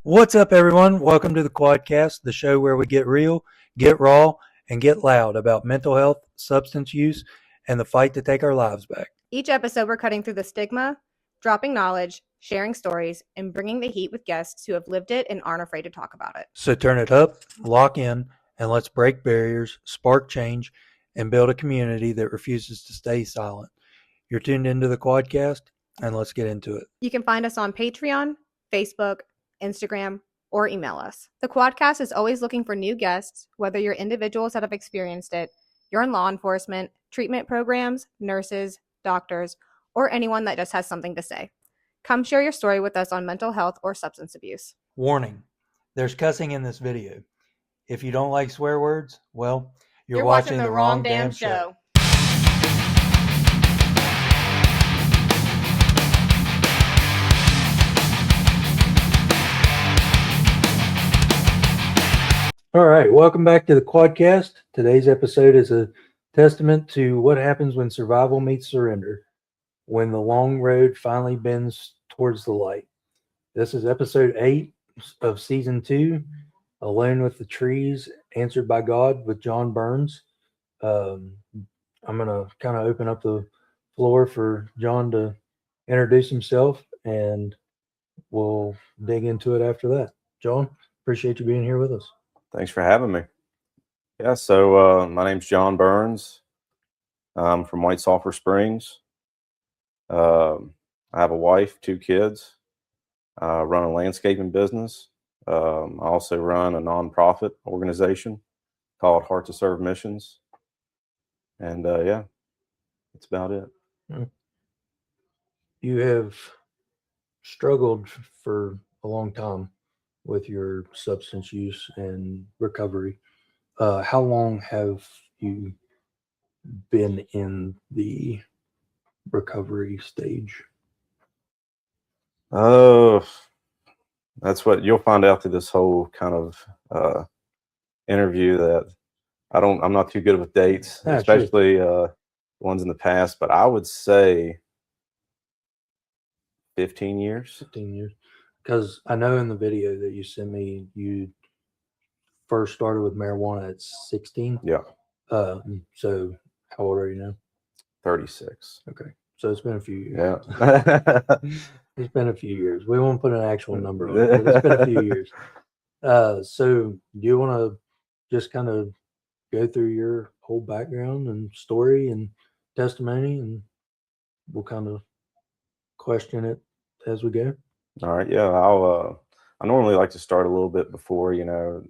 What's up, everyone? Welcome to the Quadcast, the show where we get real, get raw, and get loud about mental health, substance use, and the fight to take our lives back. Each episode, we're cutting through the stigma, dropping knowledge, sharing stories, and bringing the heat with guests who have lived it and aren't afraid to talk about it. So turn it up, lock in, and let's break barriers, spark change, and build a community that refuses to stay silent. You're tuned into the Quadcast, and let's get into it. You can find us on Patreon, Facebook, Instagram, or email us. The Quadcast is always looking for new guests, whether you're individuals that have experienced it, you're in law enforcement, treatment programs, nurses, doctors, or anyone that just has something to say. Come share your story with us on mental health or substance abuse. Warning, there's cussing in this video. If you don't like swear words, well, you're watching the wrong damn show. All right, welcome back to the Quadcast. Today's episode is a testament to what happens when survival meets surrender, when the long road finally bends towards the light. This is episode 8 of season 2, Alone with the Trees, Answered by God with John Burns. I'm going to kind of open up the floor for John to introduce himself, and we'll dig into it after that. John, appreciate you being here with us. Thanks for having me. Yeah, so my name's John Burns. I'm from White Sulphur Springs. I have a wife, 2 kids. I run a landscaping business. I also run a nonprofit organization called Heart to Serve Missions. And yeah, that's about it. You have struggled for a long time with your substance use and recovery. How long have you been in the recovery stage? Oh, that's what you'll find out through this whole kind of interview, that I'm not too good with dates, especially ones in the past, but I would say 15 years. 15 years. Because I know in the video that you sent me, you first started with marijuana at 16. Yeah. So how old are you now? 36. Okay. So it's been a few years. Yeah. It's been a few years. We won't put an actual number on it, but it's been a few years. So do you want to just kind of go through your whole background and story and testimony, and we'll kind of question it as we go? All right. Yeah. I normally like to start a little bit before, tell you a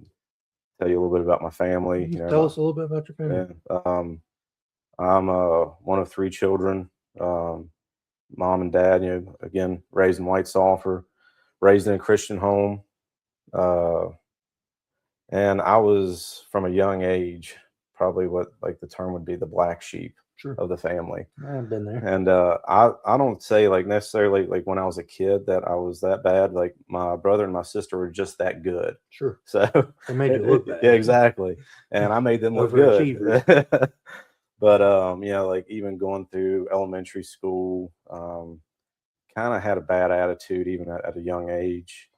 little bit about my family. Tell us a little bit about your family. Yeah. I'm one of 3 children. Mom and dad, again, raised in White Sulphur, raised in a Christian home. And I was, from a young age, probably what like the term would be, the black sheep. Sure. Of the family. I've been there. And I don't say like necessarily like when I was a kid that I was that bad. Like my brother and my sister were just that good. Sure. So they made you look bad. Yeah, exactly. And I made them look good. But like even going through elementary school, kind of had a bad attitude even at a young age.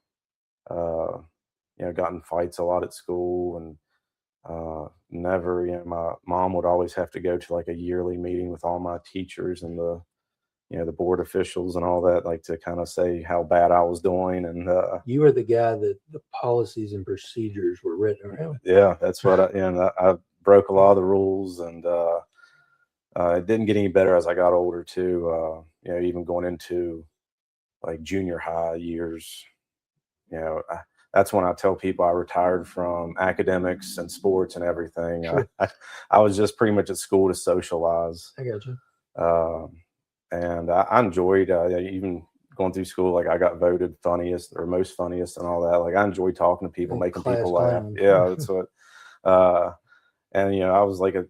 Got in fights a lot at school, and never, my mom would always have to go to like a yearly meeting with all my teachers and the board officials and all that, like to kind of say how bad I was doing. And you were the guy that the policies and procedures were written around. Yeah, that's what I broke a lot of the rules, and it didn't get any better as I got older too. Even going into like junior high years, that's when I tell people I retired from academics and sports and everything. Sure. I was just pretty much at school to socialize. I got you. And I enjoyed even going through school. Like I got voted funniest or most funniest and all that. Like I enjoyed talking to people, making people laugh. Yeah, that's what. And I was like a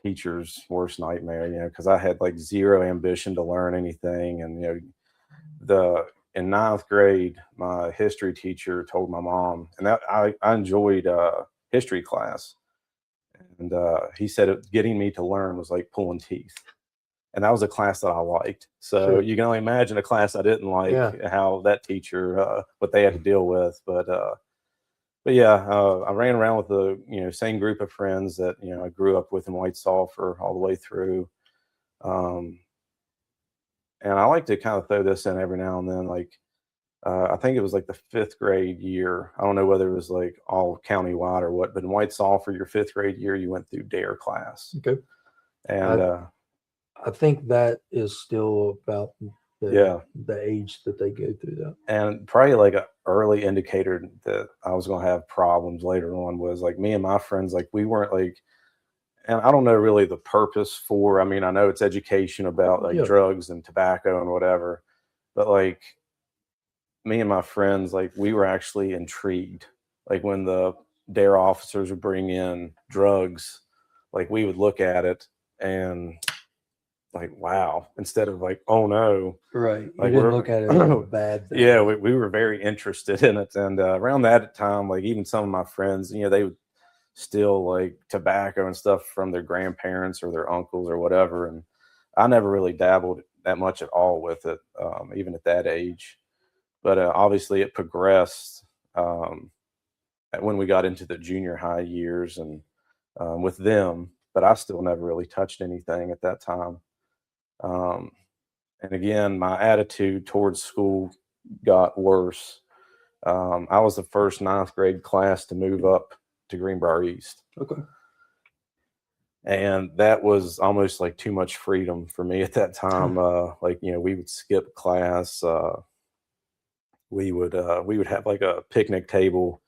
teacher's worst nightmare. Because I had like zero ambition to learn anything. And in 9th grade, my history teacher told my mom, and that I enjoyed history class, and he said getting me to learn was like pulling teeth. And that was a class that I liked. So you can only imagine a class I didn't like, how that teacher, what they had to deal with. But yeah, I ran around with the same group of friends that I grew up with in White Sulphur all the way through. And I like to kind of throw this in every now and then, like I think it was like the 5th grade year. I don't know whether it was like all countywide or what, but in White Sulphur, your 5th grade year, you went through DARE class. Okay. And I think that is still about the age that they go through that. And probably like an early indicator that I was going to have problems later on was like me and my friends, like we weren't like, and I don't know really the purpose for, I mean, I know it's education about like drugs and tobacco and whatever, but like me and my friends, like we were actually intrigued. Like when the DARE officers would bring in drugs, like we would look at it and like, wow, instead of like, oh no. Right. Like you didn't look at it as a bad thing. Yeah, we were very interested in it. And around that time, like even some of my friends, they would steal like tobacco and stuff from their grandparents or their uncles or whatever. And I never really dabbled that much at all with it, even at that age. But obviously it progressed when we got into the junior high years and with them, but I still never really touched anything at that time. And again, my attitude towards school got worse. I was the first 9th grade class to move up to Greenbrier East. Okay. And that was almost like too much freedom for me at that time. Like, we would skip class. We would have like a picnic table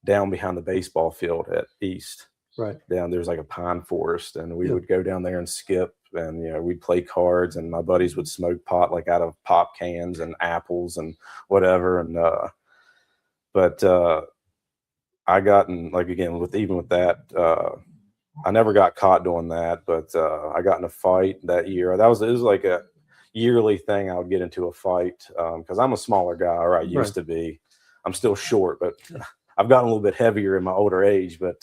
down behind the baseball field at East. Right. Down there's like a pine forest, and we would go down there and skip, and we'd play cards, and my buddies would smoke pot like out of pop cans and apples and whatever. And but I gotten like again with that, I never got caught doing that, but I got in a fight that year. It was like a yearly thing. I would get into a fight because I'm a smaller guy, or I used to be. I'm still short, but I've gotten a little bit heavier in my older age, but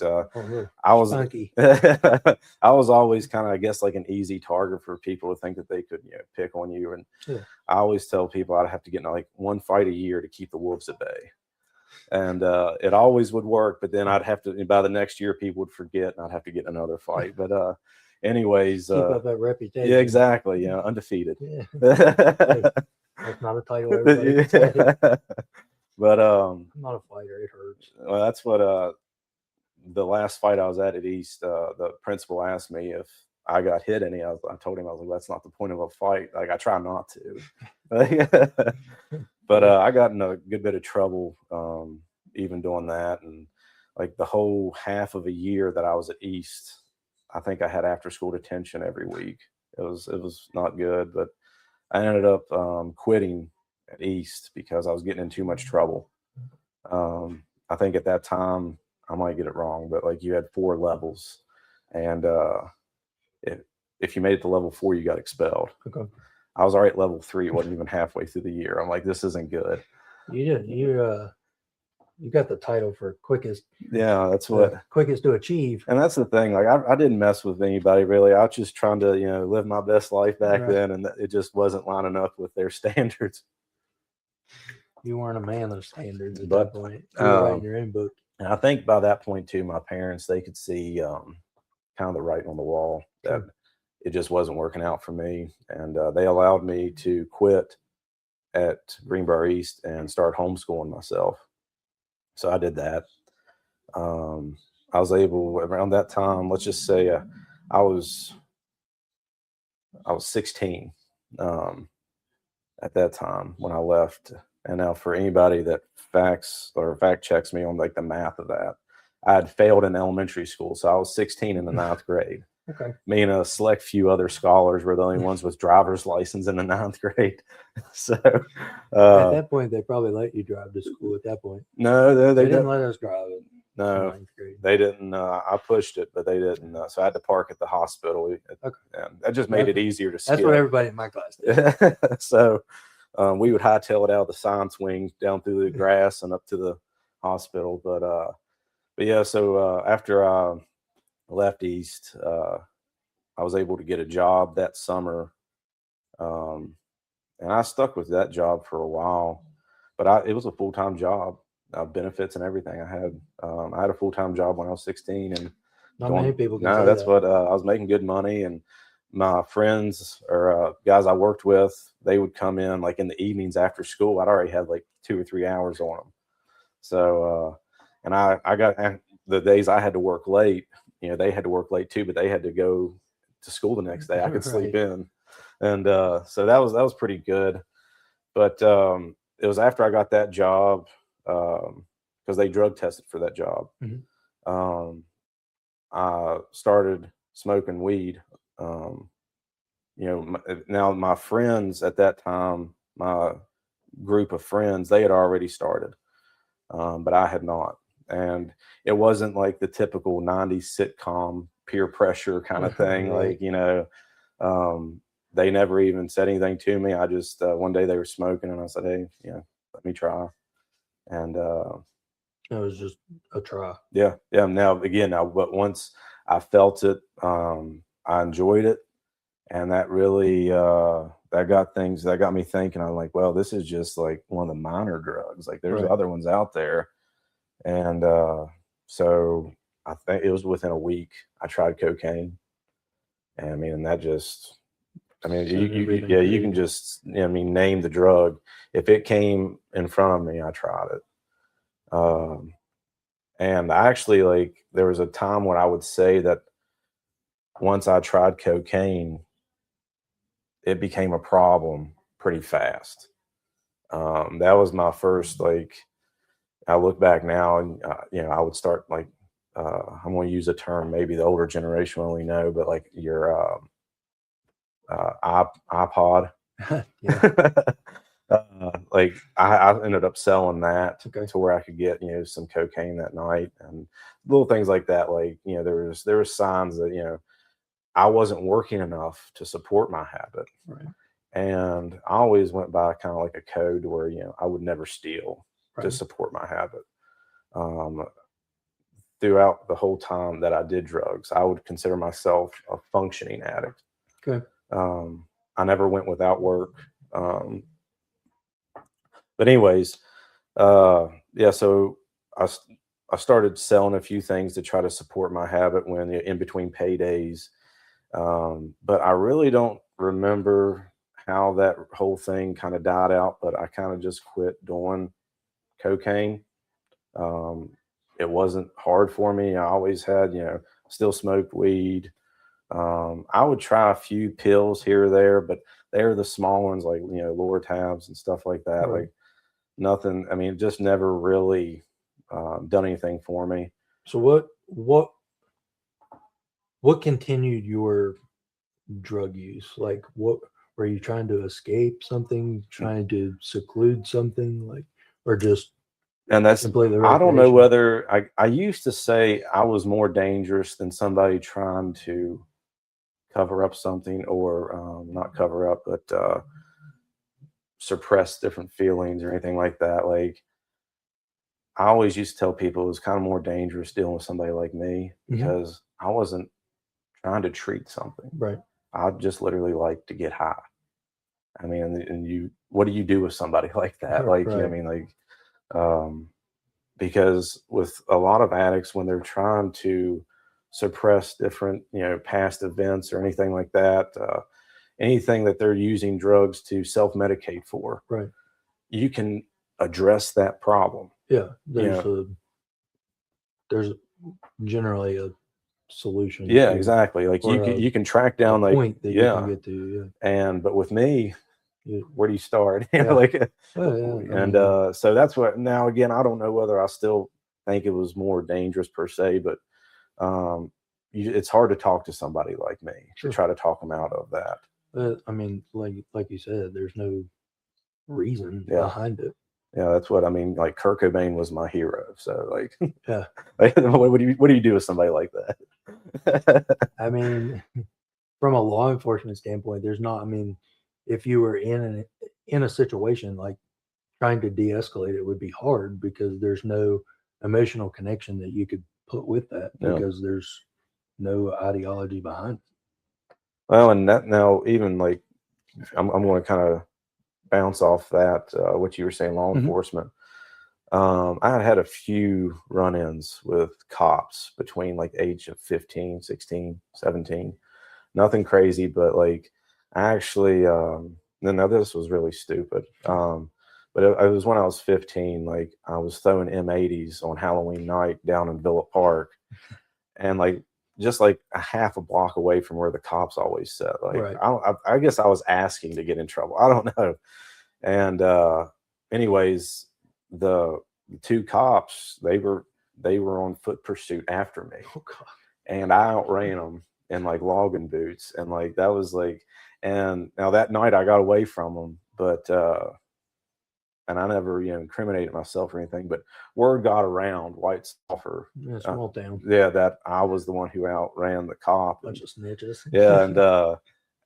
I was I was always kind of, I guess, like an easy target for people to think that they could pick on you. And I always tell people I'd have to get in like one fight a year to keep the wolves at bay. And it always would work, but then I'd have to, by the next year, people would forget and I'd have to get another fight. But anyways, keep up that reputation. Yeah, exactly. Undefeated. Yeah. Hey, that's not a title everybody can say. But I'm not a fighter. It hurts. Well, that's what the last fight I was at East, the principal asked me if I got hit any. I told him, I was like, that's not the point of a fight. Like I try not to. But I got in a good bit of trouble even doing that. And like the whole half of a year that I was at East, I think I had after school detention every week. It was not good, but I ended up quitting at East because I was getting in too much trouble. I think at that time, I might get it wrong, but like you had 4 levels, and if you made it to level 4, you got expelled. Okay. I was already at level 3. It wasn't even halfway through the year. I'm like, this isn't good. You got the title for quickest. Yeah, that's what quickest to achieve. And that's the thing. Like I didn't mess with anybody really. I was just trying to live my best life back then, and it just wasn't lining up with their standards. You weren't a man of standards at that point. You were writing your own book. And I think by that point too, my parents, they could see kind of the writing on the wall that it just wasn't working out for me, and they allowed me to quit at Greenbrier East and start homeschooling myself. So I did that. I was able around that time. Let's just say I was 16 at that time when I left. And now for anybody that fact checks me on like the math of that, I had failed in elementary school. So I was 16 in the 9th grade. Okay. Me and a select few other scholars were the only ones with driver's license in the 9th grade. So at that point, they probably let you drive to school at that point. No, they didn't let us drive it. No, they didn't. I pushed it, but they didn't. So I had to park at the hospital. And that just made it easier to skip. That's what everybody in my class did. So we would hightail it out of the science wing down through the grass and up to the hospital. But yeah, so after I left East, I was able to get a job that summer And I stuck with that job for a while, but it was a full-time job, benefits and everything. I had a full-time job when I was 16, and not many people can no, say that's that. what I was making good money, and my friends or guys I worked with, they would come in like in the evenings after school. I'd already had like 2 or 3 hours on them. So, and I got the days I had to work late, they had to work late too, but they had to go to school the next day. I could sleep in. And so that was pretty good. But it was after I got that job, because they drug tested for that job. I started smoking weed. Now my friends at that time, my group of friends, they had already started, but I had not. And it wasn't like the typical 90s sitcom peer pressure kind of thing. Right. Like, they never even said anything to me. I just, one day they were smoking and I said, hey, let me try. And it was just a try. Yeah. But once I felt it, I enjoyed it. And that really, that got me thinking. I'm like, well, this is just like one of the minor drugs. Like there's other ones out there. And so I think it was within a week I tried cocaine. And I mean, and that just, you can just, name the drug. If it came in front of me, I tried it. And I actually, like, there was a time when I would say that once I tried cocaine, it became a problem pretty fast. That was my first, like, I look back now and, I would start like, I'm going to use a term maybe the older generation only know, but like your iPod. Like I ended up selling that to where I could get, some cocaine that night and little things like that. Like, there was signs that, I wasn't working enough to support my habit. Right. And I always went by kind of like a code where, I would never steal to support my habit. Throughout the whole time that I did drugs, I would consider myself a functioning addict. Okay. I never went without work. But anyways, so I started selling a few things to try to support my habit when in between paydays. But I really don't remember how that whole thing kind of died out, but I kind of just quit doing cocaine. It wasn't hard for me. I always had, still smoked weed. I would try a few pills here or there, but they're the small ones like, lower tabs and stuff like that. Like nothing. I mean, just never really done anything for me. So what continued your drug use? Like what were you trying to escape something, trying to seclude something, like, or just and that's I don't know whether I used to say I was more dangerous than somebody trying to cover up something or not cover up, but suppress different feelings or anything like that. Like I always used to tell people it was kind of more dangerous dealing with somebody like me because I wasn't trying to treat something. Right. I just literally like to get high. I mean, and what do you do with somebody like that? Like, I mean, like, because with a lot of addicts, when they're trying to suppress different, past events or anything like that, anything that they're using drugs to self-medicate for, you can address that problem. Yeah, there's generally a solution. Yeah, exactly. Like you can track down like point that you can get to. And but with me, where do you start? And so that's what. Now again, I don't know whether I still think it was more dangerous per se, but it's hard to talk to somebody like me to try to talk them out of that. I mean, like you said, there's no reason behind it. Yeah, that's what I mean. Like Kurt Cobain was my hero. So like, what do you do with somebody like that? I mean, from a law enforcement standpoint, there's not. I mean, if you were in a situation like trying to de-escalate, it would be hard because there's no emotional connection that you could put with that because there's no ideology behind it. Well, and that now even like I'm going to kind of bounce off that, what you were saying, law enforcement. I had a few run-ins with cops between like age of 15, 16, 17. Nothing crazy, but like I actually, now this was really stupid. But it was when I was 15, like I was throwing M80s on Halloween night down in Villa Park, and like just like a half a block away from where the cops always sit. Like I guess I was asking to get in trouble. I don't know. And anyways, the two cops, they were on foot pursuit after me. Oh, God. And I outran them in like logging boots, and like that was like, and now that night I got away from them, but and I never incriminated myself or anything, but word got around White Sulphur, small town, that I was the one who outran the cop. Bunch of snitches. Yeah. And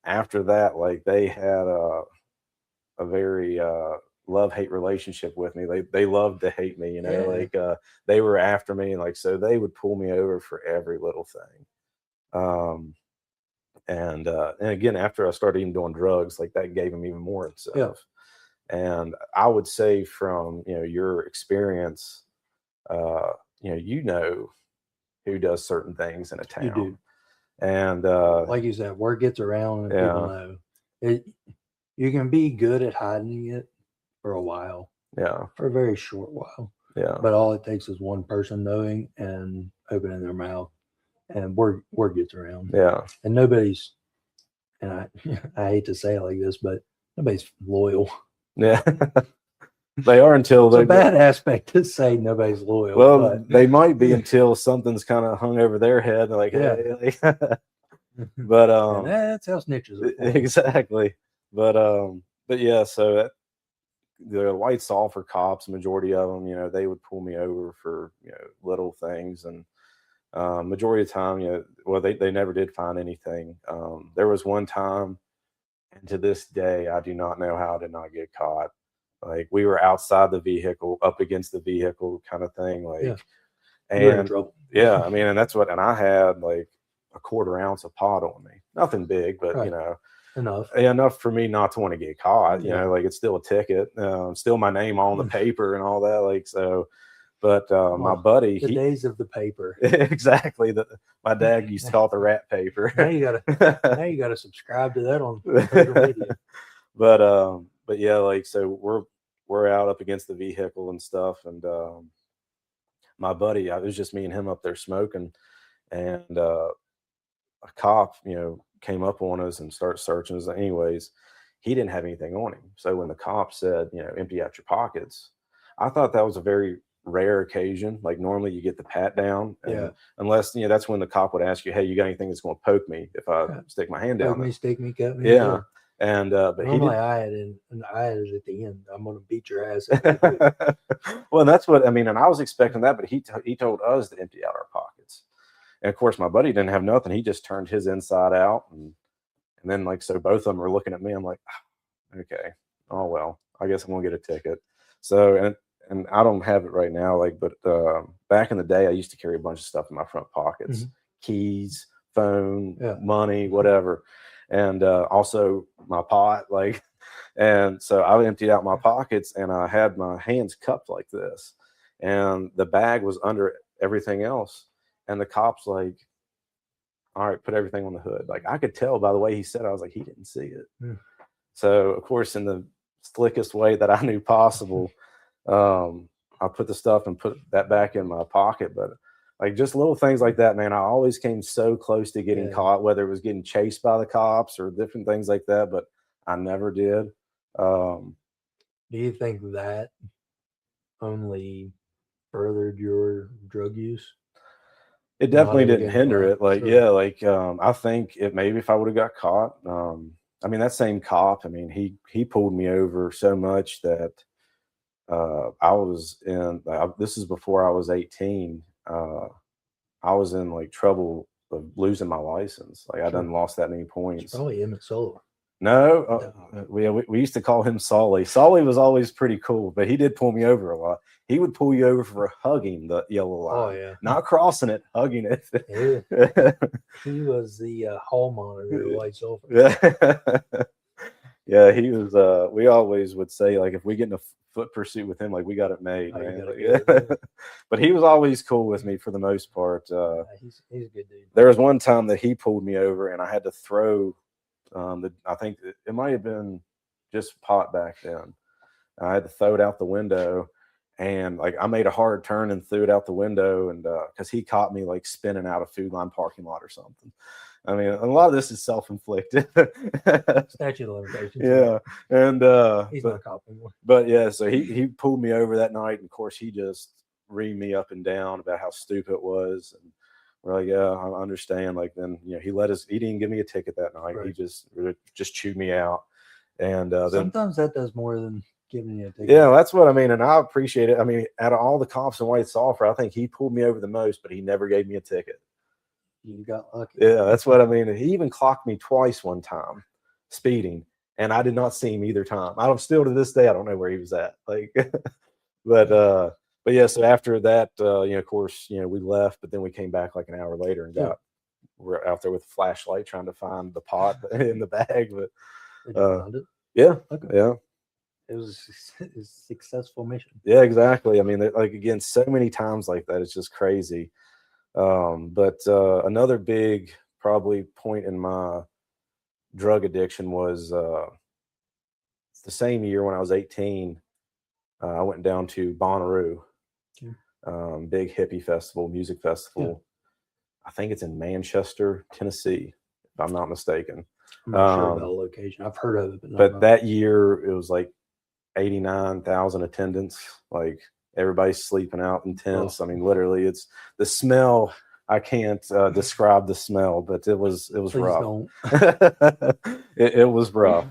after that, like they had a very love-hate relationship with me. They loved to hate me, like they were after me, and like so they would pull me over for every little thing. And again, after I started even doing drugs, like that gave them even more incentive. And I would say from your experience, who does certain things in a town. You do. And like you said, word gets around and people know it. You can be good at hiding it for a while. Yeah. For a very short while. Yeah. But all it takes is one person knowing and opening their mouth, and word gets around. Yeah. And nobody's, and I hate to say it like this, but nobody's loyal. Yeah. They are until it's a bad aspect to say nobody's loyal. Well, they might be until something's kind of hung over their head. They're like, hey. But that's how snitches are. Exactly. But yeah, so the White Sulphur cops, majority of them, they would pull me over for little things, and majority of the time, well, they never did find anything. There was one time, and to this day, I do not know how I did not get caught. Like we were outside the vehicle, up against the vehicle, kind of thing. Like, and yeah, I mean, and that's what, and I had like a quarter ounce of pot on me. Nothing big, but enough for me not to want to get caught. Like it's still a ticket, still my name on the paper and all that. Like so, but my buddy, the days of the paper, exactly. My dad used to call it the rat paper. Now you gotta subscribe to that on social media. But yeah, like so we're out up against the vehicle and stuff, and my buddy, it was just me and him up there smoking, and a cop, came up on us and started searching us. Anyways, he didn't have anything on him. So when the cop said, empty out your pockets, I thought that was a very rare occasion. Like normally you get the pat down, unless that's when the cop would ask you, hey, you got anything that's going to poke me if I stick my hand down? Poke me, stick me, cut me. Yeah. And but normally I had it at the end. I'm going to beat your ass. Well, that's what I mean, and I was expecting that, but he told us to empty out our pockets. And of course, my buddy didn't have nothing. He just turned his inside out, and then like so, both of them are looking at me. I'm like, okay, oh well, I guess I'm gonna get a ticket. So and I don't have it right now, like, but back in the day, I used to carry a bunch of stuff in my front pockets, keys, phone, money, whatever, and also my pot, like, and so I emptied out my pockets, and I had my hands cupped like this, and the bag was under everything else. And the cop's like, all right, put everything on the hood. Like I could tell by the way he said it, I was like, he didn't see it. So of course, in the slickest way that I knew possible, I put the stuff and put that back in my pocket. But like just little things like that, man, I always came so close to getting caught, whether it was getting chased by the cops or different things like that, but I never did. Do you think that only furthered your drug use? It definitely didn't hinder it. Like, I think maybe if I would have got caught, I mean, that same cop, I mean, he pulled me over so much that I was in, this is before I was 18. I was in like trouble of losing my license. Like I done lost that many points. It's probably Emmett Solo. No, we used to call him Solly. Solly was always pretty cool, but he did pull me over a lot. He would pull you over for hugging the yellow line, not crossing it, hugging it. He was the hall monitor of White Sulphur. Yeah, he was. We always would say, like, if we get in a foot pursuit with him, like, we got it made, man. Like, yeah. But he was always cool with me for the most part. He's a good dude. There was one time that he pulled me over, and I had to throw. I think it might have been just pot back then. I had to throw it out the window, and like I made a hard turn and threw it out the window, and because he caught me like spinning out of Food Line parking lot or something. I mean, a lot of this is self-inflicted. Statute of limitations. Yeah, and he's not a cop anymore. But yeah, so he pulled me over that night, and of course he just reamed me up and down about how stupid it was, and we're like, yeah, I understand. Like then, he didn't give me a ticket that night. Right. He just chewed me out, and sometimes that does more than giving you a ticket. Yeah, that's what I mean, and I appreciate it. I mean, out of all the cops in White Sulphur, I think he pulled me over the most, but he never gave me a ticket. You got lucky. Yeah, that's what I mean. He even clocked me twice one time, speeding, and I did not see him either time. I'm still to this day, I don't know where he was at. Like, but yeah. So after that, of course, we left, but then we came back like an hour later and we're out there with a flashlight trying to find the pot in the bag. But did you find it? Yeah, okay. Yeah. It was a successful mission. Yeah, exactly. I mean, like again, so many times like that, it's just crazy. But another big probably point in my drug addiction was the same year when I was 18. I went down to Bonnaroo, big hippie festival, music festival. Yeah. I think it's in Manchester, Tennessee, if I'm not mistaken. I'm not sure about the location. I've heard of it, but that year it was like 89,000 attendance. Like everybody's sleeping out in tents. I mean, literally, it's the smell. I can't describe the smell, but it was rough. It was rough.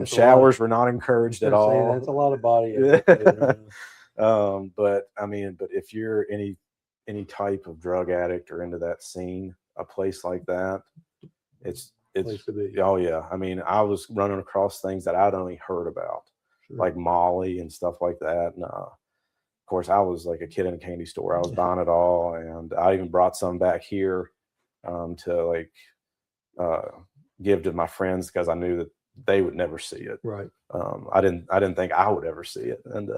Showers were not encouraged at all. That's a lot of body. But if you're any type of drug addict or into that scene, a place like that, it's place to be. Oh yeah. I mean, I was running across things that I'd only heard about, like Molly and stuff like that. And of course, I was like a kid in a candy store. I was buying it all, and I even brought some back here to like give to my friends because I knew that they would never see it. Right. I didn't think I would ever see it, and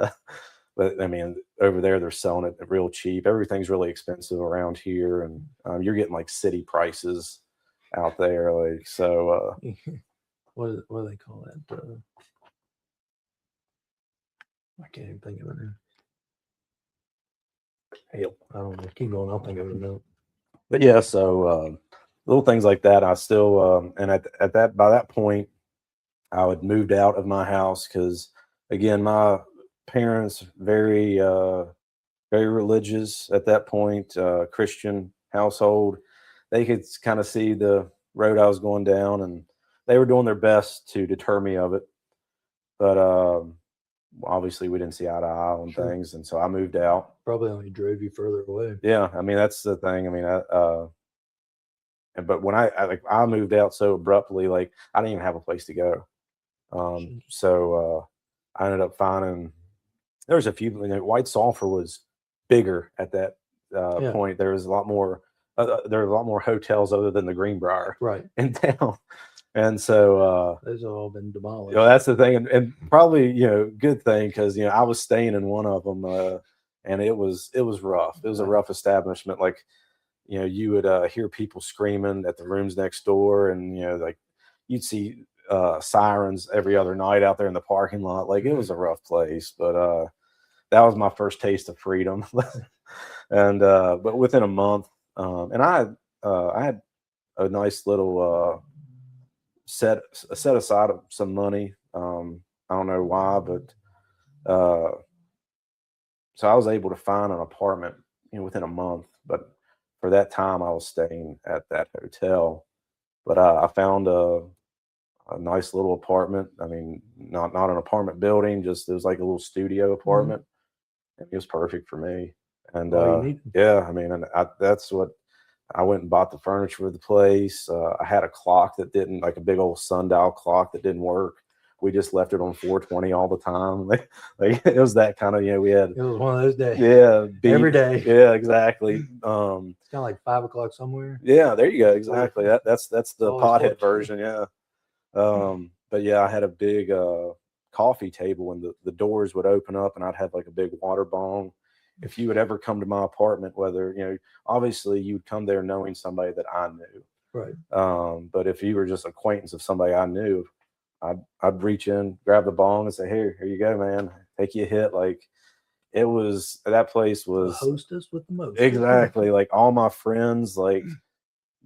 but I mean, over there they're selling it real cheap. Everything's really expensive around here, and you're getting like city prices out there. Like so. What do they call that? I can't even think of it now. Hell, I don't know. Keep going. I'll think of it now. But yeah, so little things like that. I still and by that point, I had moved out of my house because again, my parents very religious at that point, Christian household. They could kind of see the road I was going down, and they were doing their best to deter me of it. But obviously we didn't see eye to eye on things, and so I moved out. Probably only drove you further away. Yeah, I mean that's the thing. I mean, but when I moved out so abruptly, like I didn't even have a place to go. So I ended up finding there was a few. White Sulphur was bigger at that point. There was a lot more. There were a lot more hotels other than the Greenbrier in town. And so those have all been demolished. That's the thing, and probably good thing because I was staying in one of them, and it was rough. It was a rough establishment. Like you would hear people screaming at the rooms next door, and like you'd see sirens every other night out there in the parking lot. Like it was a rough place, but that was my first taste of freedom. And but within a month, and I had a nice little. Set aside some money. I don't know why, but so I was able to find an apartment within a month. But for that time, I was staying at that hotel. But I found a nice little apartment. I mean, not an apartment building, just it was like a little studio apartment, and it was perfect for me. And yeah, I mean, and that's what. I went and bought the furniture for the place. I had a clock that didn't, like a big old sundial clock that didn't work. We just left it on 420 all the time. Like it was that kind of, we had. It was one of those days. Yeah. Every day. Yeah, exactly. It's kind of like 5 o'clock somewhere. Yeah, there you go. Exactly. That's the pothead version. Yeah. But but yeah, I had a big coffee table, and the doors would open up, and I'd have like a big water bong. If you would ever come to my apartment, whether, obviously you would come there knowing somebody that I knew. Right. But if you were just acquaintance of somebody I knew, I'd reach in, grab the bong, and say, "Here you go, man. Take you a hit." Like, that place was the hostess with the most. Exactly. Like, all my friends, like,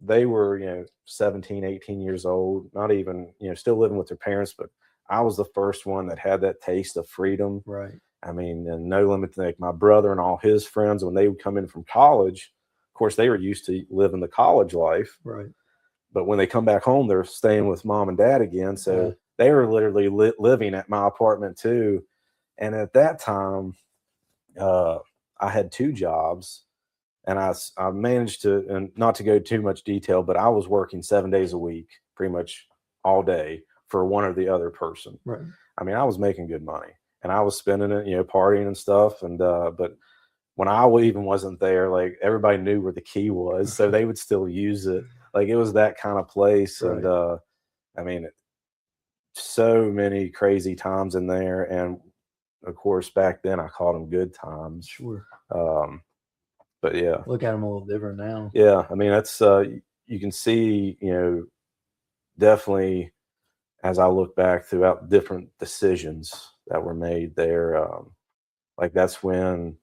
they were, 17, 18 years old, not even, still living with their parents, but I was the first one that had that taste of freedom. Right. I mean, and no limit. Like, my brother and all his friends, when they would come in from college, of course, they were used to living the college life. Right. But when they come back home, they're staying with mom and dad again. So they were literally living at my apartment too. And at that time, I had 2 jobs, and I managed to, and not to go too much detail, but I was working 7 days a week, pretty much all day, for one or the other person. Right. I mean, I was making good money, and I was spending it, partying and stuff. And but when I even wasn't there, like, everybody knew where the key was, so they would still use it. Like, it was that kind of place. Right. And I mean, so many crazy times in there. And of course, back then I called them good times. Sure. But yeah, look at them a little different now. Yeah, I mean, that's you can see, definitely, as I look back throughout different decisions that were made there, like, that's when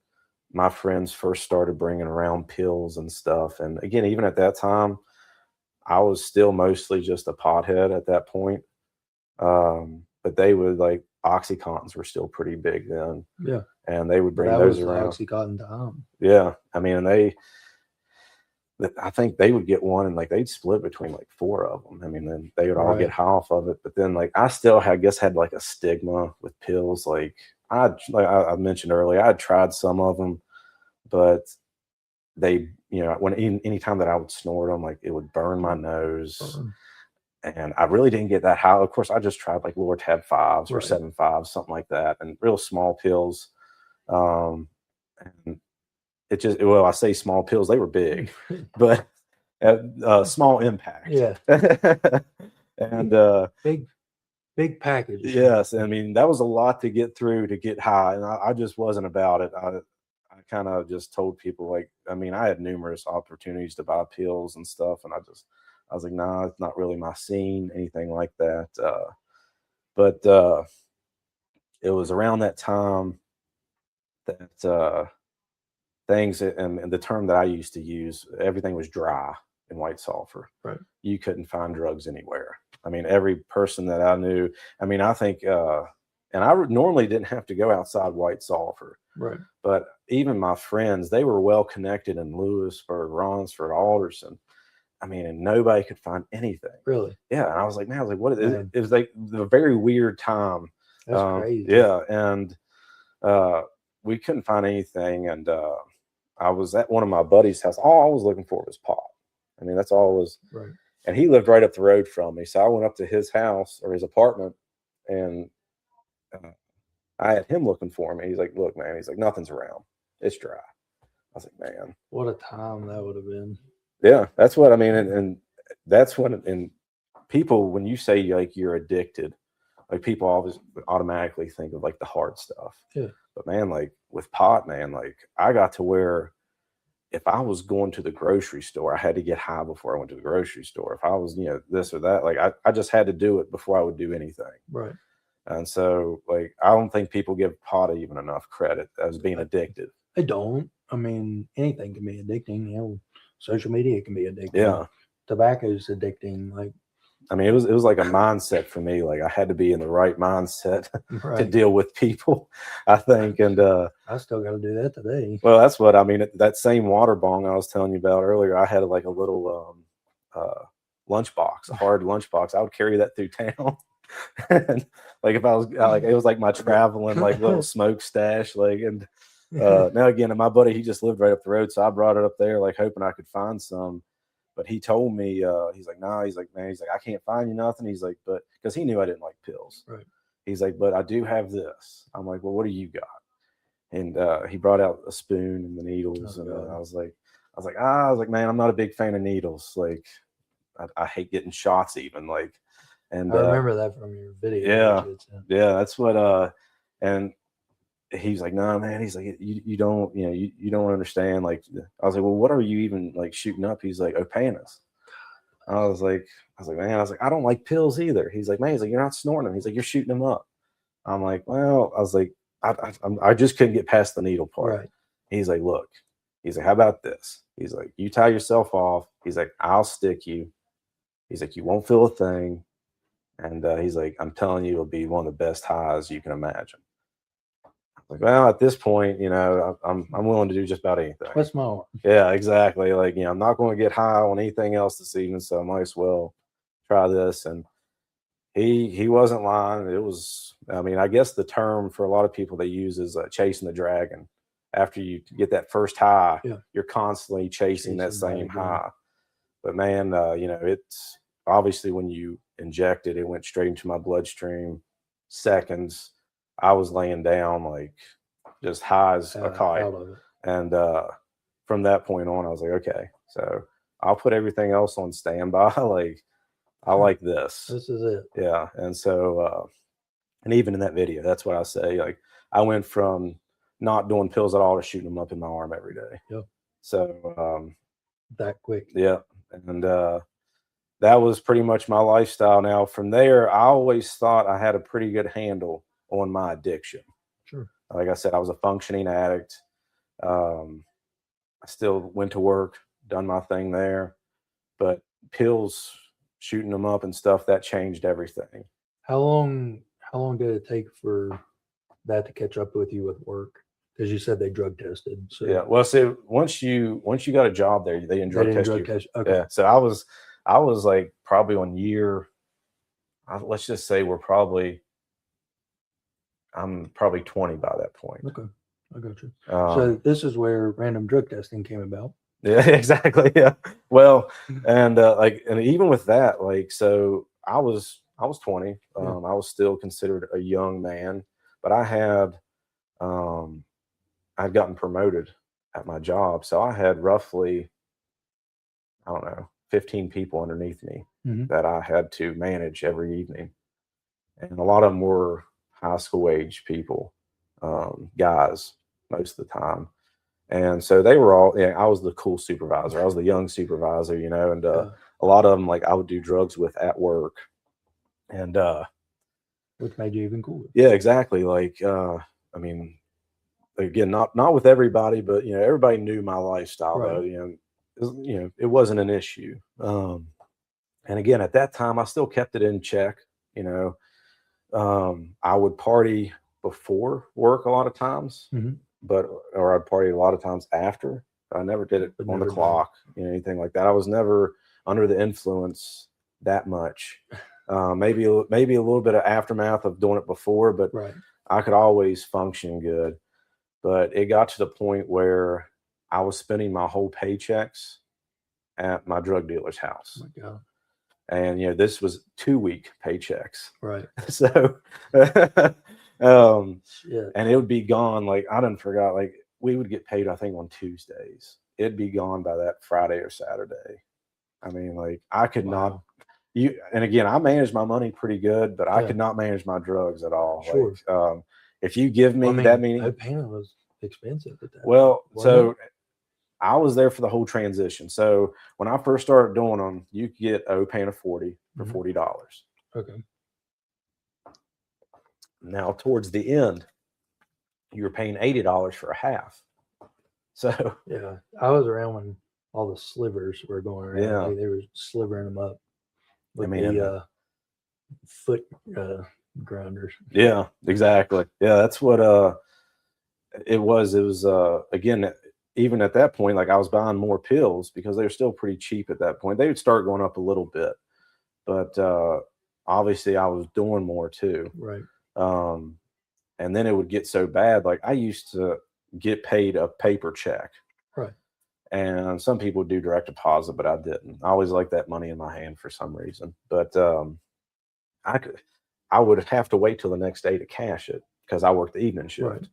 my friends first started bringing around pills and stuff. And again, even at that time, I was still mostly just a pothead at that point. But they would, like, Oxycontins were still pretty big then. Yeah. And they would bring that those was around. Oxycontin time. Yeah. I mean, and I think they would get one, and, like, they'd split between like 4 of them. I mean, then they would all get high off of it. But then, like, I still had like a stigma with pills. Like I mentioned earlier, I had tried some of them, but they, anytime that I would snort them, like, it would burn my nose. And I really didn't get that high. Of course, I just tried like Lortab 5s or 7.5s, something like that, and real small pills. And it just, I say small pills, they were big, but small impact. Yeah. And big package. Yes. I mean, that was a lot to get through to get high. And I just wasn't about it. I kind of just told people, like, I mean, I had numerous opportunities to buy pills and stuff. And I was like, nah, it's not really my scene, anything like that. But it was around that time that things, and the term that I used to use, everything was dry in White Sulphur. Right. You couldn't find drugs anywhere. I mean, every person that I knew, I mean, I think, and I normally didn't have to go outside White Sulphur. Right. But even my friends, they were well connected in Lewisburg, Ronsford, Alderson. I mean, and nobody could find anything. Really? Yeah. And I was like, man, what is it? It was like a very weird time. That's crazy. Yeah. And we couldn't find anything. And I was at one of my buddies' house. All I was looking for was pot. I mean, that's all it was. Right. And he lived right up the road from me. So I went up to his house or his apartment, and I had him looking for me. He's like, look, man, he's like, nothing's around. It's dry. I was like, man. What a time that would have been. Yeah, that's what I mean. And that's when, and people, when you say, like, you're addicted, like, people always automatically think of, like, the hard stuff. Yeah. But man, like, with pot, man, like, I got to where if I was going to the grocery store, I had to get high before I went to the grocery store. If I was, this or that, like, I just had to do it before I would do anything. Right. And so, like, I don't think people give pot even enough credit as being addictive. They don't. I mean, anything can be addicting. Social media can be addicting. Yeah. Tobacco is addicting. Like, I mean, it was like a mindset for me. Like, I had to be in the right mindset to deal with people, I think. And I still got to do that today. Well, that's what I mean. That same water bong I was telling you about earlier, I had like a little lunchbox, a hard lunchbox. I would carry that through town. And like, if I was like, it was like my traveling, like, little smoke stash. Like, and now again, and my buddy, he just lived right up the road. So I brought it up there, like, hoping I could find some. But he told me, he's like, nah, he's like, man, he's like, I can't find you nothing. He's like, but because he knew I didn't like pills. Right. He's like, but I do have this. I'm like, well, what do you got? And he brought out a spoon and the needles. And I was like, man, I'm not a big fan of needles. Like, I hate getting shots even. Like, And I remember that from your video. Yeah, that's what and he's like, no, man. He's like, you don't, you don't understand. Like, I was like, well, what are you even like shooting up? He's like, Opanas. I was like, man, I don't like pills either. He's like, man, he's like, you're not snorting them. He's like, you're shooting them up. I'm like, well, I was like, I just couldn't get past the needle part. Right. He's like, look, he's like, how about this? He's like, you tie yourself off. He's like, I'll stick you. He's like, you won't feel a thing. And he's like, I'm telling you, it'll be one of the best highs you can imagine. Like, well, at this point, I'm willing to do just about anything. Twist my arm. Yeah, exactly. Like, I'm not going to get high on anything else this evening, so I might as well try this. And he wasn't lying. It was, I mean, I guess the term for a lot of people they use is chasing the dragon. After you get that first high, you're constantly chasing that same high. But man, it's obviously when you inject it, it went straight into my bloodstream. Seconds. I was laying down like just high as a kite. And from that point on, I was like, okay, so I'll put everything else on standby. Like, I like this. This is it. Yeah. And so, and even in that video, that's what I say. Like, I went from not doing pills at all to shooting them up in my arm every day. Yep. So, that quick. Yeah. And that was pretty much my lifestyle. Now, from there, I always thought I had a pretty good handle on my addiction. Sure. Like I said, I was a functioning addict. I still went to work, done my thing there, but pills, shooting them up and stuff, that changed everything. How long did it take for that to catch up with you with work? Because you said they drug tested. So yeah, well, see, once you got a job there, they didn't drug test you. Okay. Yeah, so I was like probably on year. Let's just say I'm probably 20 by that point. Okay, I got you. So this is where random drug testing came about. Yeah, exactly. Yeah. Well, and and even with that, like, so I was 20. I was still considered a young man, but I'd gotten promoted at my job, so I had roughly, I don't know, 15 people underneath me that I had to manage every evening, and a lot of them were high school age people, guys most of the time. And so they were all, I was the cool supervisor. I was the young supervisor, and a lot of them, like, I would do drugs with at work. And which made you even cooler. Yeah, exactly. Like, I mean, again, not with everybody, but, everybody knew my lifestyle, right. though, it wasn't an issue. And again, at that time, I still kept it in check, I would party before work a lot of times, or I'd party a lot of times after. I never did it on the clock, anything like that. I was never under the influence that much. Maybe a little bit of aftermath of doing it before, but I could always function good. But it got to the point where I was spending my whole paychecks at my drug dealer's house. Oh my God. And this was 2-week paychecks. Right. So and it would be gone. Like, I done forgot, like, we would get paid, I think, on Tuesdays. It'd be gone by that Friday or Saturday. I mean, like, I could not and again, I managed my money pretty good, but I could not manage my drugs at all. Sure. Like, if you give me that many, Opana was expensive at that. Well, so I was there for the whole transition. So when I first started doing them, you could get Opana 40 for $40. Okay. Now, towards the end, you were paying $80 for a half. So yeah, I was around when all the slivers were going around. Yeah, like they were slivering them up with foot grinders. Yeah, exactly. Yeah, that's what it was. It was again, even at that point, like, I was buying more pills because they were still pretty cheap at that point. They would start going up a little bit, but obviously I was doing more too. Right. And then it would get so bad. Like, I used to get paid a paper check. Right. And some people do direct deposit, but I didn't. I always liked that money in my hand for some reason. But I would have to wait till the next day to cash it because I worked the evening shift.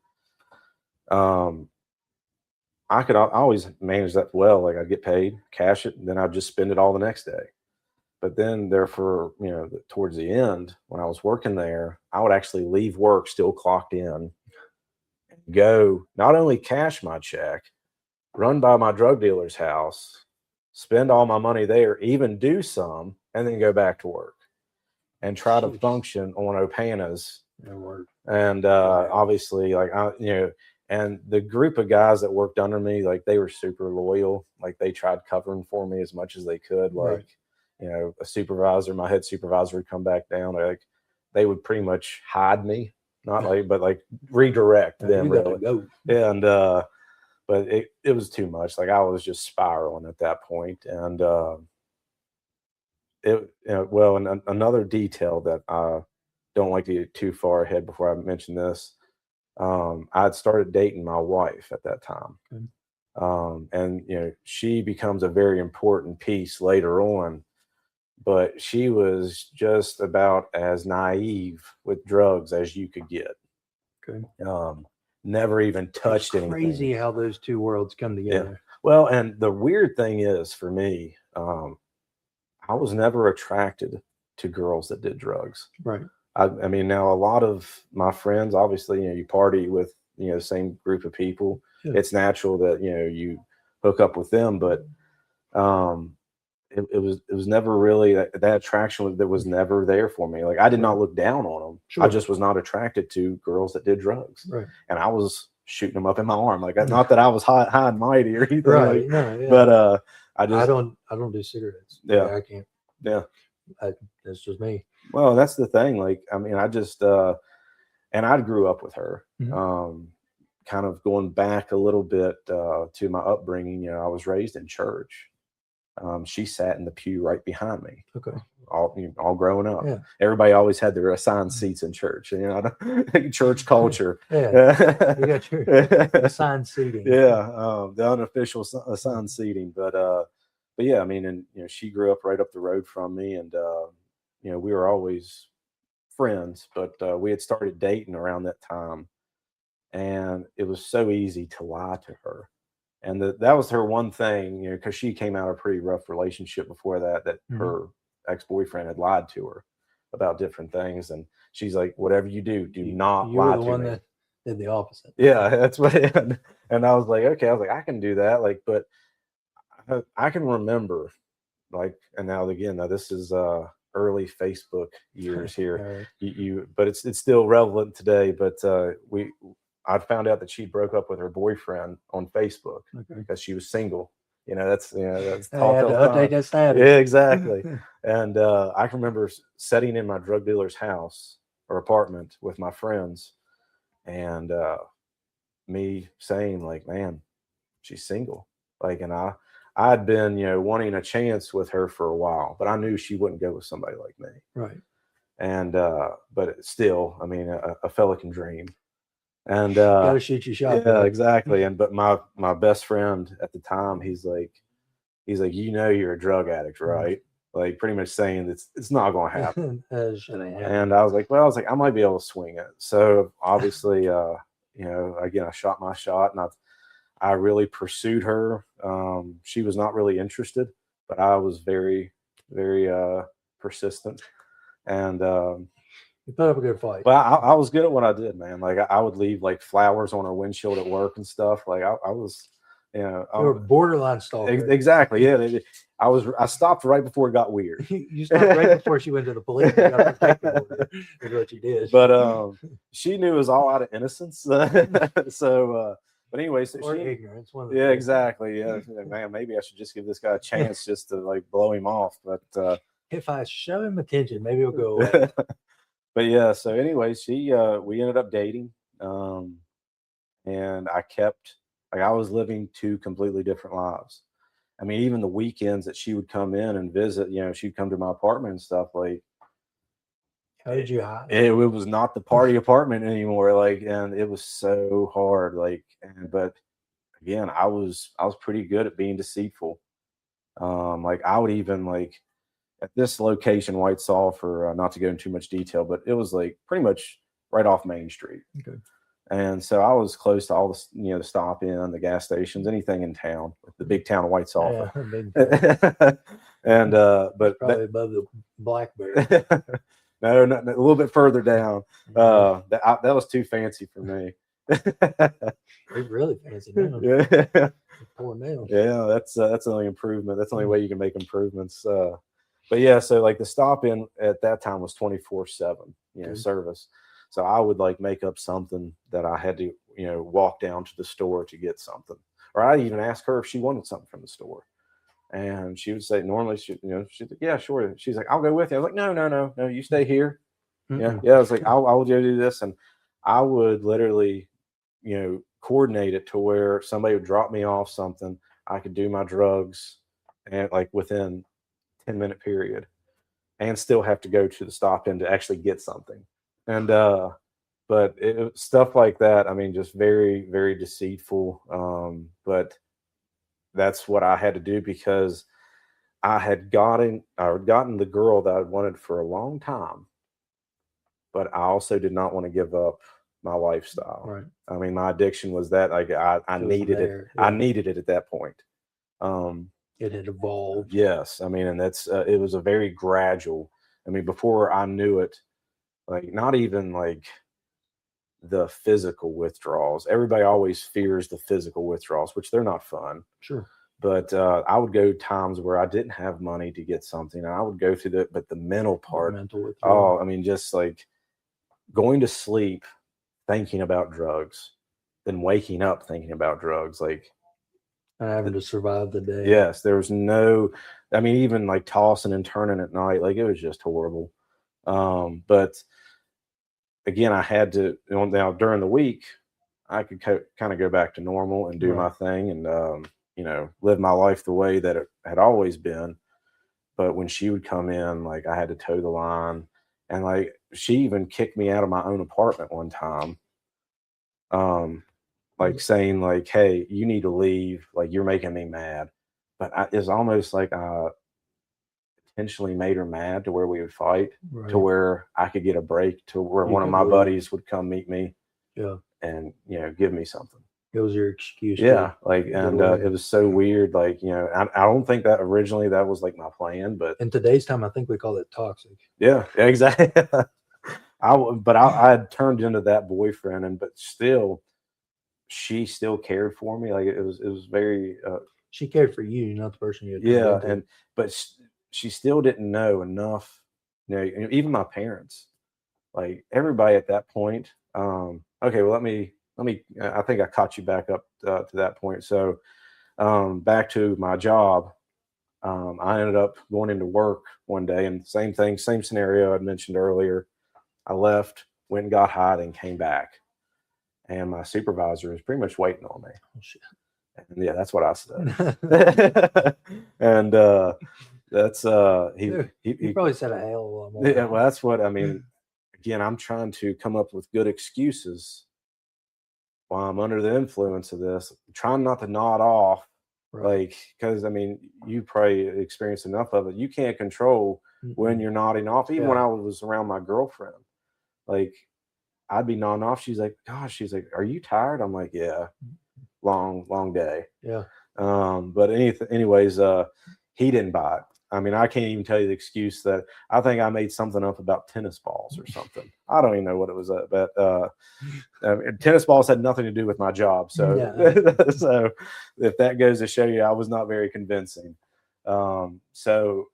Right. I always manage that well. Like, I'd get paid, cash it, and then I'd just spend it all the next day. But then towards the end, when I was working there, I would actually leave work still clocked in, go not only cash my check, run by my drug dealer's house, spend all my money there, even do some, and then go back to work and try to function on Opanas. And obviously, and the group of guys that worked under me, like, they were super loyal. Like, they tried covering for me as much as they could. Like, a supervisor, my head supervisor, would come back down. Like, they would pretty much hide me, not like, but like redirect them, really. And but it was too much. Like, I was just spiraling at that point. And and another detail that I don't like to get too far ahead before I mention this. I had started dating my wife at that time. And she becomes a very important piece later on, but she was just about as naive with drugs as you could get. Never even touched anything. Crazy how those two worlds come together. Yeah. Well, and the weird thing is, for me, I was never attracted to girls that did drugs. Right. I mean, now a lot of my friends, obviously, you party with, the same group of people. Yeah. It's natural that, you hook up with them, but it was never really that attraction that was never there for me. Like, I did not look down on them. Sure. I just was not attracted to girls that did drugs. Right. And I was shooting them up in my arm. Like, not that I was high and mighty or anything. Right. Like, no, yeah. But I don't do cigarettes. Yeah. I can't. Yeah. That's just me. Well, that's the thing. Like, I mean, I just, and I grew up with her, kind of going back a little bit to my upbringing. I was raised in church. She sat in the pew right behind me. Okay. All growing up. Yeah. Everybody always had their assigned seats in church. Church culture. Yeah. You got your assigned seating. Yeah. The unofficial assigned seating. But yeah, I mean, and she grew up right up the road from me, and we were always friends, but we had started dating around that time, and it was so easy to lie to her. And that was her one thing, because she came out of a pretty rough relationship before that her ex-boyfriend had lied to her about different things. And she's like, whatever you do, not lie to me. You were the one that did the opposite. Yeah, that's what. And I was like, okay, I can do that. Like, but I can remember, like, and now this is early Facebook years here. Right. But it's still relevant today. But I found out that she broke up with her boyfriend on Facebook because she was single. That's update that status. Yeah, exactly. And I can remember sitting in my drug dealer's house or apartment with my friends, and me saying, like, man, she's single. Like, and I'd been, wanting a chance with her for a while, but I knew she wouldn't go with somebody like me. Right. And but still, I mean, a fella can dream. And gotta shoot your shot. Yeah, exactly. And but my best friend at the time, he's like, you're a drug addict, right? Like, pretty much saying that it's not going to happen. And I was like, I might be able to swing it. So obviously, again, I shot my shot, and I really pursued her. She was not really interested, but I was very, very persistent. And you put up a good fight. Well, I was good at what I did, man. Like, I would leave like flowers on her windshield at work and stuff. Like, I was, you were borderline stalker. Exactly. Yeah. I stopped right before it got weird. You stopped right before she went to the police. You got a protective order, is what you did. But she knew it was all out of innocence. So, but anyway, so or ignorance. Yeah, exactly. Yeah, man. Maybe I should just give this guy a chance just to like blow him off. But if I show him attention, maybe he'll go away. But yeah, so anyway, we ended up dating, and I was living two completely different lives. I mean, even the weekends that she would come in and visit, she'd come to my apartment and stuff. Like, how did you hide? It was not the party apartment anymore. Like, and it was so hard. Like, but again, I was pretty good at being deceitful. Like, I would even like, at this location, White Sulphur, not to go into too much detail, but it was like pretty much right off Main Street. Okay. And so I was close to all the, the stop in, the gas stations, anything in town, the big town of White Sulphur. Yeah, And but probably above the blackberry. No, a little bit further down. That was too fancy for me. It's really fancy now. Yeah. Poor nail. Yeah, that's the only improvement. That's the only way you can make improvements. But yeah, so like the stop in at that time was 24/7, service. So I would like make up something that I had to, walk down to the store to get something, or I even ask her if she wanted something from the store, and she would say normally she's like, yeah, sure. She's like, I'll go with you. I was like, no, you stay here. Yeah. I was like, I'll go do this, and I would literally, coordinate it to where somebody would drop me off something. I could do my drugs and like within 10-minute period and still have to go to the stop in to actually get something. And, but stuff like that, I mean, just very, very deceitful. But that's what I had to do because I had gotten the girl that I wanted for a long time, but I also did not want to give up my lifestyle. Right. I mean, my addiction was that like I needed it. Yeah. I needed it at that point. It had evolved. Yes. I mean, and that's, it was a very gradual, I mean, before I knew it, like not even like the physical withdrawals. Everybody always fears the physical withdrawals, which they're not fun. Sure. But I would go times where I didn't have money to get something, and I would go through but the mental part. I mean, just like going to sleep thinking about drugs, then waking up thinking about drugs, like and having to survive the day. Yes, there was I mean, even like tossing and turning at night, like it was just horrible. But again, I had to, now during the week, I could kind of go back to normal and do my thing and, live my life the way that it had always been. But when she would come in, like I had to toe the line, and like she even kicked me out of my own apartment one time. Like saying like, hey, you need to leave. Like you're making me mad. But it's almost like I intentionally made her mad to where we would fight, to where I could get a break, to where one of my buddies would come meet me. Yeah. And, give me something. It was your excuse. Yeah. Like, and it was so weird. Like, I don't think that originally that was like my plan, but in today's time, I think we call it toxic. Yeah, exactly. I had turned into that boyfriend, but still, she still cared for me. Like it was very. She cared for you, not the person you had. Yeah, but she still didn't know enough. Even my parents, like everybody at that point. Okay, well, let me. I think I caught you back up to that point. So, back to my job. I ended up going into work one day, and same thing, same scenario I mentioned earlier. I left, went and got hot, and came back. And my supervisor was pretty much waiting on me. Oh, shit. And yeah, that's what I said. And that's he probably said a hell of a lot more. Yeah, well, that's what I mean. Again, I'm trying to come up with good excuses while I'm under the influence of this. I'm trying not to nod off. Right. Like, because I mean, you probably experienced enough of it. You can't control when you're nodding off. Even when I was around my girlfriend, like I'd be nodding off. She's like, "Gosh," she's like, "Are you tired?" I'm like, "Yeah, long day." Yeah. But anyways, he didn't buy it. I mean, I can't even tell you the excuse that I think I made something up about tennis balls or something. I don't even know what it was, but tennis balls had nothing to do with my job. So, so if that goes to show you, I was not very convincing. So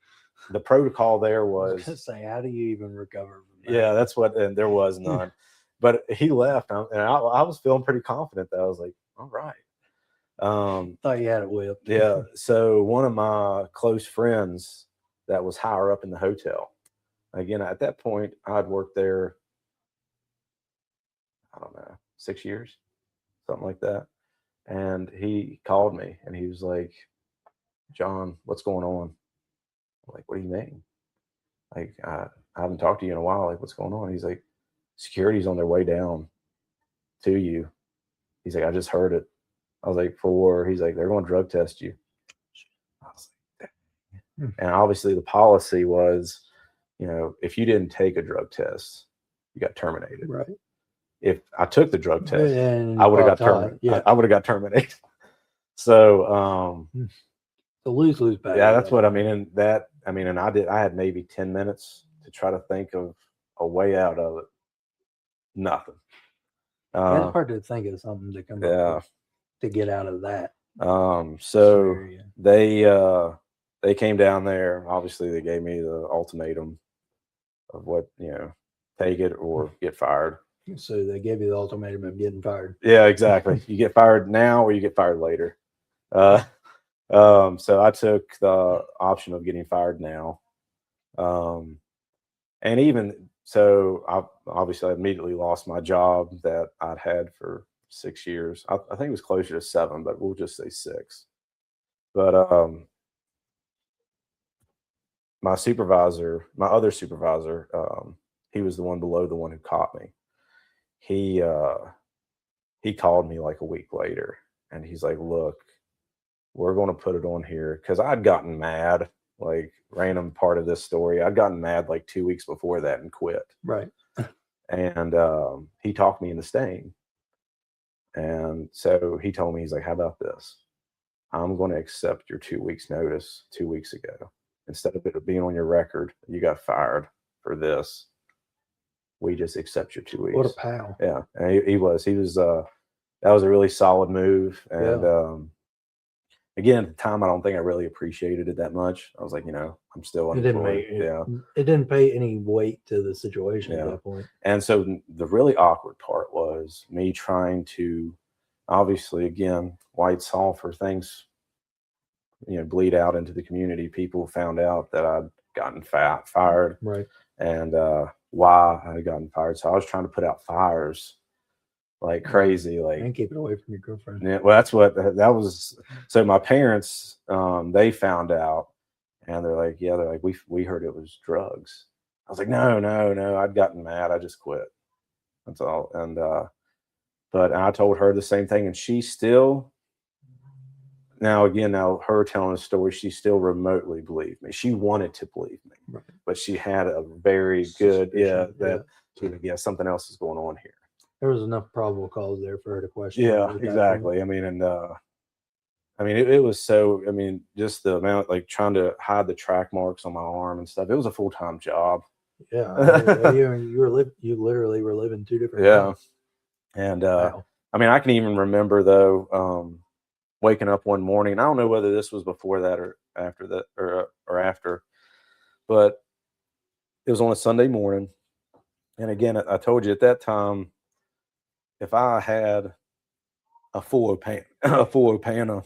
the protocol there was, I was gonna say, how do you even recover from that? Yeah, that's what, and there was none. But he left, and I was feeling pretty confident that I was like, all right. Thought you had it whipped. Yeah. So one of my close friends that was higher up in the hotel, again, at that point, I'd worked there, I don't know, 6 years, something like that. And he called me and he was like, "John, what's going on?" I'm like, "What do you mean? Like, I haven't talked to you in a while. Like, what's going on?" He's like, "Security's on their way down to you." He's like, "I just heard it." I was like, he's like, "They're going to drug test you." I was like, and obviously the policy was, if you didn't take a drug test, you got terminated. Right. If I took the drug test, I would have got terminated. Yeah. I would have got terminated. So, a a lose-lose battle. Yeah, that's what I mean. And I had maybe 10 minutes to try to think of a way out of it. Nothing. It's hard to think of something to come up with to get out of that. So they came down there. Obviously, they gave me the ultimatum of what, take it or get fired. So they gave you the ultimatum of getting fired. Yeah, exactly. You get fired now or you get fired later. So I took the option of getting fired now. And even so, I immediately lost my job that I'd had for 6 years. I think it was closer to 7, but we'll just say 6. But my other supervisor, he was the one below the one who caught me. He called me like a week later, and he's like, "Look, we're going to put it on here," because I'd gotten mad. Like, random part of this story, I'd gotten mad like 2 weeks before that and quit. Right. And he talked me into staying. And so he told me, he's like, "How about this? I'm going to accept your 2 weeks notice 2 weeks ago. Instead of it being on your record, you got fired for this. We just accept your 2 weeks." What a pal. Yeah. And he was, that was a really solid move. And again, at the time, I don't think I really appreciated it that much. I was like, I'm still unemployed. It didn't pay any weight to the situation at that point. And so the really awkward part was me trying to, obviously, again, white sulfur, things, bleed out into the community. People found out that I'd gotten fired. Right. And why I had gotten fired. So I was trying to put out fires like crazy, and keep it away from your girlfriend. Yeah, well, that was. So my parents, they found out, and they're like, we heard it was drugs. I was like, no, I'd gotten mad, I just quit. That's all. And but I told her the same thing, and she still, now her telling the story, she still remotely believed me. She wanted to believe me, right, but she had a very good something else is going on here. There was enough probable cause there for her to question. Yeah, exactly. I mean, and it was so. I mean, just the amount, like trying to hide the track marks on my arm and stuff. It was a full-time job. Yeah, you literally were living 2 different. Yeah, and wow. I mean, I can even remember though, waking up one morning. I don't know whether this was before that or after that, or after, but it was on a Sunday morning. And again, I told you at that time, if I had a full Opana,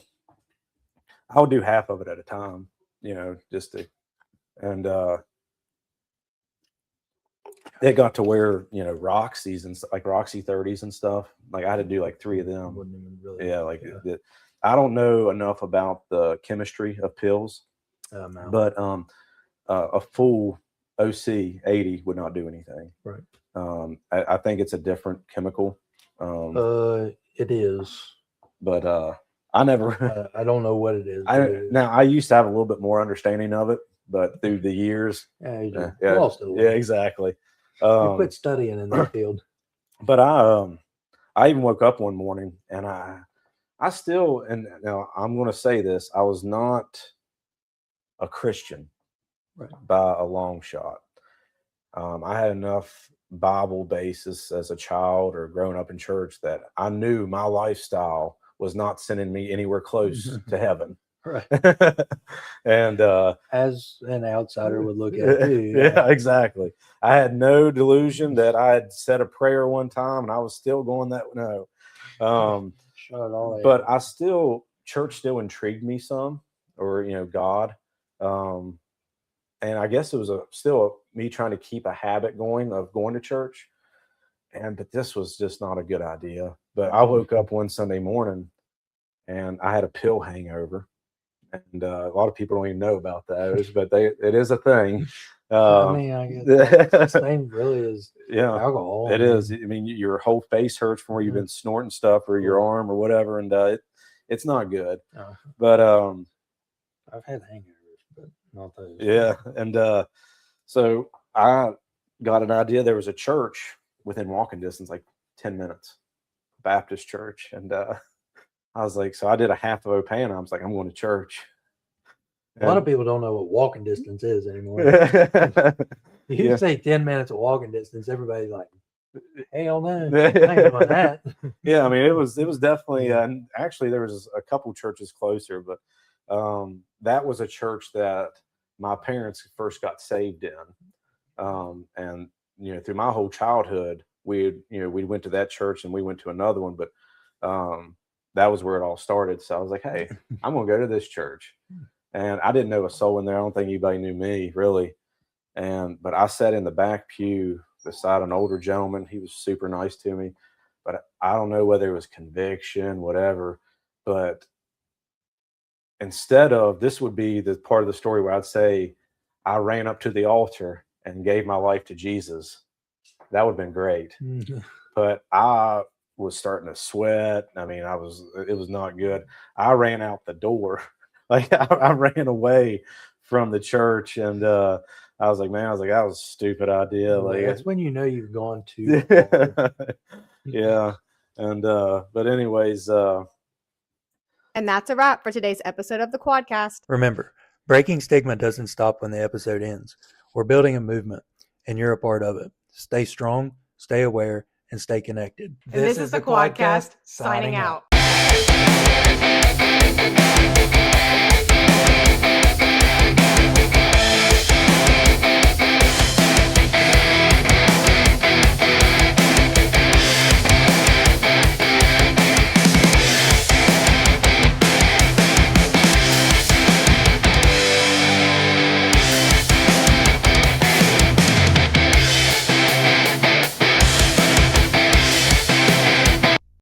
I would do half of it at a time, just to, and it got to where, Roxy's and like Roxy 30s and stuff. Like I had to do like 3 of them. I don't know enough about the chemistry of pills, no. But a full OC 80 would not do anything. Right. I think it's a different chemical. It is, but I never. I don't know what it is. Now I used to have a little bit more understanding of it, but through the years, you lost it a little. Yeah, exactly. You quit studying in that field. But I even woke up one morning and I still, and now I'm going to say this, I was not a Christian, right, by a long shot. I had enough Bible basis as a child or growing up in church that I knew my lifestyle was not sending me anywhere close to heaven. Right. And as an outsider would look at it too. Yeah, exactly. I had no delusion that I had said a prayer one time and I was still going that no. But church still intrigued me some, or God. And I guess it was still me trying to keep a habit going of going to church. But this was just not a good idea. But I woke up one Sunday morning and I had a pill hangover. And a lot of people don't even know about those, but it is a thing. I mean, I guess the same really is alcohol. It is. I mean, your whole face hurts from where you've been snorting stuff, or your arm or whatever, and it's not good. Oh. But I've had hangovers, but not those. Yeah, and so I got an idea. There was a church within walking distance, like 10 minutes, Baptist church, and I was like, so I did a half of Opana. I was like, I'm going to church. A lot of people don't know what walking distance is anymore. You Yeah. say 10 minutes of walking distance, everybody's like, hell no, I ain't doing that. Yeah, I mean, it was definitely, and actually there was a couple churches closer, but that was a church that my parents first got saved in. And, through my whole childhood, we went to that church and we went to another one, but that was where it all started. So I was like, hey, I'm going to go to this church. And I didn't know a soul in there. I don't think anybody knew me really. But I sat in the back pew beside an older gentleman. He was super nice to me, but I don't know whether it was conviction, whatever. But instead of, this would be the part of the story where I'd say I ran up to the altar and gave my life to Jesus. That would have been great. But I was starting to sweat. I mean, it was not good. I ran out the door. Like I ran away from the church, and I was like, that was a stupid idea. Like that's when you know you've gone too far. Yeah. And but anyways, And that's a wrap for today's episode of the Quadcast. Remember, breaking stigma doesn't stop when the episode ends. We're building a movement, and you're a part of it. Stay strong, stay aware, and stay connected. And this is the Quadcast signing out.